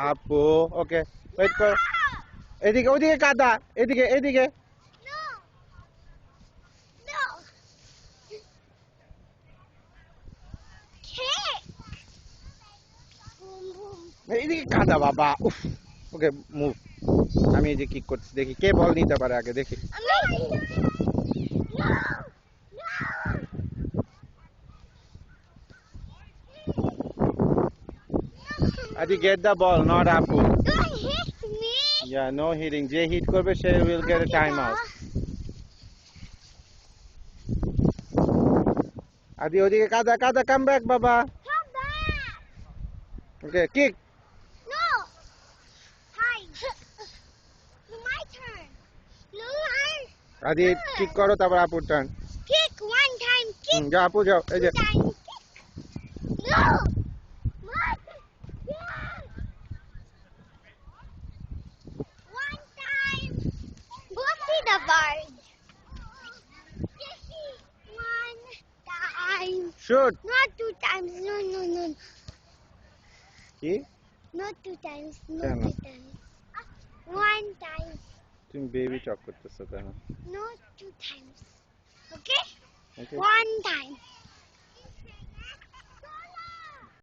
আপু okay wait কর এদিকে ওদিকে কাদা এদিকে এদিকে এদিকে কাদা বাবা উফ ওকে মুভ আমি এই যে কিক করছি দেখি কে বল নিতে পারে আগে দেখি Adi get the ball not Apu Don't hit me. yeah no hitting যে hit করবে সে will get a time out Adi ওদিকে কাদা কাদা come back বাবা Come back. okay kick No. Hi. My turn. No, Adi kick করো তারপর আপুর turn kick one time. Kick যাও আপু যাও এই যে two time. Kick. No. My turn. Yeah. One time. Go see the bird. One time. shoot Not two times. No, no, no. কি Not two times. Not কেন? two times. One time. তুমি baby টক করতেছো কেন Not two times. Okay? Okay. One time.